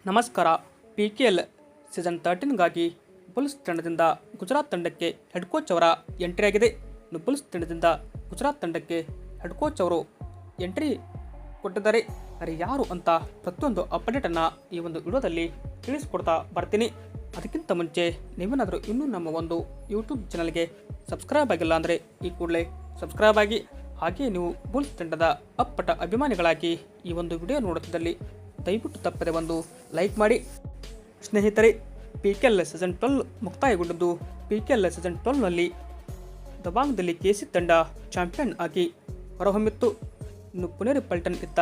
ನಮಸ್ಕಾರ. PKL season 13ಗಾಗಿ Bulls ತಂಡದಿಂದ ಗುಜರಾತ್ ತಂಡಕ್ಕೆ ಹೆಡ್ ಕೋಚ್ ಅವರ ಎಂಟ್ರಿ ಆಗಿದೆ. ಬುಲ್ಸ್ ತಂಡದಿಂದ ಗುಜರಾತ್ ತಂಡಕ್ಕೆ ಹೆಡ್ ಕೋಚ್ ಅವರು ಎಂಟ್ರಿ ಕೊಟ್ಟಿದ್ದಾರೆ. ಆದರೆ ಯಾರು ಅಂತ ಪ್ರತಿಯೊಂದು ಅಪ್ಡೇಟನ್ನು ಈ ಒಂದು ವಿಡಿಯೋದಲ್ಲಿ ತಿಳಿಸ್ಕೊಡ್ತಾ ಬರ್ತೀನಿ. ಅದಕ್ಕಿಂತ ಮುಂಚೆ ನೀವೇನಾದರೂ ಇನ್ನೂ ನಮ್ಮ ಒಂದು ಯೂಟ್ಯೂಬ್ ಚಾನಲ್ಗೆ ಸಬ್ಸ್ಕ್ರೈಬ್ ಆಗಿಲ್ಲ ಅಂದರೆ ಈ ಕೂಡಲೇ ಸಬ್ಸ್ಕ್ರೈಬ್ ಆಗಿ, ಹಾಗೆ ನೀವು ಬುಲ್ಸ್ ತಂಡದ ಅಪ್ಪಟ ಅಭಿಮಾನಿಗಳಾಗಿ ಈ ಒಂದು ವಿಡಿಯೋ ನೋಡುತ್ತಿದ್ದಲ್ಲಿ ದಯವಿಟ್ಟು ತಪ್ಪದೆ ಒಂದು ಲೈಕ್ ಮಾಡಿ. ಸ್ನೇಹಿತರೆ, PKL ಸೀಸನ್ 12 ಮುಕ್ತಾಯಗೊಂಡಿದ್ದು, PKL ಸೀಸನ್ 12ನಲ್ಲಿ ದಬಾಂಗ್ದಲ್ಲಿ KC ತಂಡ ಚಾಂಪಿಯನ್ ಆಗಿ ಹೊರಹೊಮ್ಮಿತ್ತು. ಇನ್ನು ಪುನೇರಿ ಪಲ್ಟನ್ ಇತ್ತ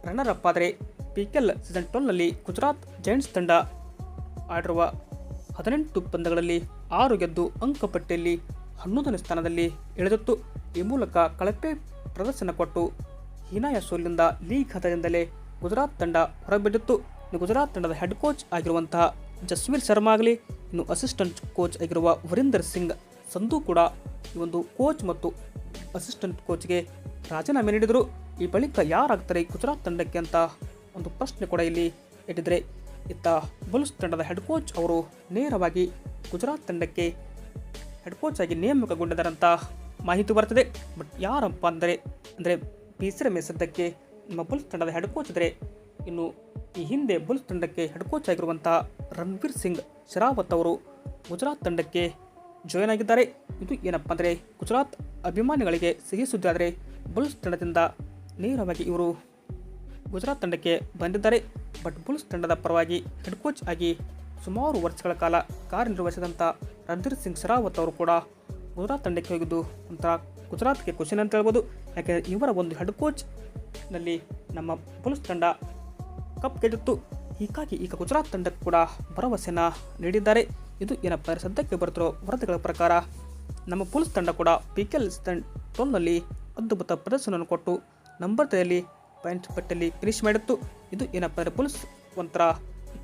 ರನ್ನರ್ ಅಪ್ ಆದರೆ PKL ಸೀಸನ್ 12ನಲ್ಲಿ ಗುಜರಾತ್ ಜೈಂಟ್ಸ್ ತಂಡ ಆಡಿರುವ 18 ಪಂದ್ಯಗಳಲ್ಲಿ 6 ಗೆದ್ದು ಅಂಕಪಟ್ಟಿಯಲ್ಲಿ 11ನೇ ಸ್ಥಾನದಲ್ಲಿ ಇಳಿದಿತ್ತು. ಈ ಮೂಲಕ ಕಳಪೆ ಪ್ರದರ್ಶನ ಕೊಟ್ಟು ಹೀನಾಯ ಸೋಲಿನಿಂದ ಲೀಗ್ ಹಂತದಿಂದಲೇ ಗುಜರಾತ್ ತಂಡ ಹೊರಬಿದ್ದಿತ್ತು. ಗುಜರಾತ್ ತಂಡದ ಹೆಡ್ ಕೋಚ್ ಆಗಿರುವಂತಹ ಜಸ್ವೀರ್ ಶರ್ಮಾ ಆಗಲಿ, ಇನ್ನು ಅಸಿಸ್ಟೆಂಟ್ ಕೋಚ್ ಆಗಿರುವ ವರೀಂದರ್ ಸಿಂಗ್ ಸಂಧು ಕೂಡ ಈ ಒಂದು ಕೋಚ್ ಮತ್ತು ಅಸಿಸ್ಟೆಂಟ್ ಕೋಚ್ಗೆ ರಾಜೀನಾಮೆ ನೀಡಿದರು. ಈ ಬಳಿಕ ಯಾರಾಗ್ತಾರೆ ಗುಜರಾತ್ ತಂಡಕ್ಕೆ ಅಂತ ಒಂದು ಪ್ರಶ್ನೆ ಕೂಡ ಇಲ್ಲಿ ಇಟ್ಟಿದ್ರೆ, ಇತ್ತ ಬುಲ್ಸ್ ತಂಡದ ಹೆಡ್ ಕೋಚ್ ಅವರು ನೇರವಾಗಿ ಗುಜರಾತ್ ತಂಡಕ್ಕೆ ಹೆಡ್ ಕೋಚ್ ಆಗಿ ನೇಮಕಗೊಂಡಿದ್ದಾರಂತ ಮಾಹಿತಿ ಬರ್ತದೆ. ಬಟ್ ಯಾರಪ್ಪ ಅಂದರೆ PC ರಮೇಶ್ ಸದ್ಯಕ್ಕೆ ನಮ್ಮ ಬುಲ್ಸ್ ತಂಡದ ಹೆಡ್ ಕೋಚ್ ಇದ್ದರೆ, ಇನ್ನು ಈ ಹಿಂದೆ ಬುಲ್ಸ್ ತಂಡಕ್ಕೆ ಹೆಡ್ ಕೋಚ್ ಆಗಿರುವಂಥ ರಣಬೀರ್ ಸಿಂಗ್ ಶೆರಾವತ್ ಅವರು ಗುಜರಾತ್ ತಂಡಕ್ಕೆ ಜಾಯ್ನ್ ಆಗಿದ್ದಾರೆ. ಇದು ಏನಪ್ಪ ಅಂದರೆ ಗುಜರಾತ್ ಅಭಿಮಾನಿಗಳಿಗೆ ಸಿಹಿ ಸುದ್ದಿ. ಆದರೆ ಬುಲ್ಸ್ ತಂಡದಿಂದ ನೇರವಾಗಿ ಇವರು ಗುಜರಾತ್ ತಂಡಕ್ಕೆ ಬಂದಿದ್ದಾರೆ. ಬಟ್ ಬುಲ್ಸ್ ತಂಡದ ಪರವಾಗಿ ಹೆಡ್ ಕೋಚ್ ಆಗಿ ಸುಮಾರು ವರ್ಷಗಳ ಕಾಲ ಕಾರ್ಯನಿರ್ವಹಿಸಿದಂಥ ರಣಬೀರ್ ಸಿಂಗ್ ಶೆರಾವತ್ ಅವರು ಕೂಡ ಗುಜರಾತ್ ತಂಡಕ್ಕೆ ಹೋಗಿದ್ದು ಒಂಥರ ಗುಜರಾತ್ಗೆ ಖುಷಿನ ಅಂತ ಹೇಳ್ಬೋದು. ಯಾಕೆಂದರೆ ಇವರ ಒಂದು ಹೆಡ್ ಕೋಚ್ನಲ್ಲಿ ನಮ್ಮ ಬುಲ್ಸ್ ತಂಡ ಕಪ್ ಗೆದ್ದಿತ್ತು. ಹೀಗಾಗಿ ಈಗ ಗುಜರಾತ್ ತಂಡಕ್ಕೆ ಕೂಡ ಭರವಸೆನ ನೀಡಿದ್ದಾರೆ. ಇದು ಏನಪ್ಪ ಸದ್ಯಕ್ಕೆ ಬರುತ್ತಿರೋ ವರದಿಗಳ ಪ್ರಕಾರ ನಮ್ಮ ಬುಲ್ಸ್ ತಂಡ ಕೂಡ PKL ಸೀಸನ್ 12ನಲ್ಲಿ ಅದ್ಭುತ ಪ್ರದರ್ಶನವನ್ನು ಕೊಟ್ಟು ನಂಬರ್ 3ಯಲ್ಲಿ ಪಾಯಿಂಟ್ ಪಟ್ಟಿಯಲ್ಲಿ ಫಿನಿಶ್ ಮಾಡಿತ್ತು. ಇದು ಏನಪ್ಪ ಅಂದರೆ ಬುಲ್ಸ್ ಒಂಥರ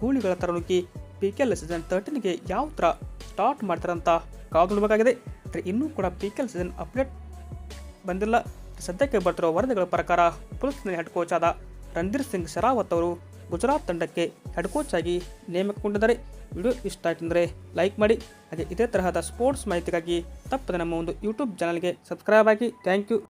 ಗೂಳಿಗಳ ಥರ ನುಗ್ಗಿ PKL ಸೀಸನ್ 13ಗೆ ಯಾವ ಥರ ಸ್ಟಾರ್ಟ್ ಮಾಡ್ತಾರಂತ ಕಾದು ನೋಡಬೇಕಾಗಿದೆ. ಆದರೆ ಇನ್ನೂ ಕೂಡ PKL ಸೀಸನ್ ಅಪ್ಡೇಟ್ ಬಂದಿಲ್ಲ. ಸದ್ಯಕ್ಕೆ ಬರ್ತಿರೋ ವರದಿಗಳ ಪ್ರಕಾರ ಬುಲ್ಸ್ನ ಹೆಡ್ ಕೋಚ್ ಆದ ರಣಬೀರ್ ಸಿಂಗ್ ಶೆರಾವತ್ ಅವರು ಗುಜರಾತ್ ತಂಡಕ್ಕೆ ಹೆಡ್ ಕೋಚ್ ಆಗಿ ನೇಮಕಗೊಂಡಿದ್ದಾರೆ. ವಿಡಿಯೋ ಇಷ್ಟ ಆಯ್ತು ಅಂದರೆ ಲೈಕ್ ಮಾಡಿ. ಹಾಗೆ ಇದೇ ತರಹದ ಸ್ಪೋರ್ಟ್ಸ್ ಮಾಹಿತಿಗಾಗಿ ತಪ್ಪದೆ ನಮ್ಮ ಒಂದು ಯೂಟ್ಯೂಬ್ ಚಾನಲ್ಗೆ ಸಬ್ಸ್ಕ್ರೈಬ್ ಆಗಿ. Thank you.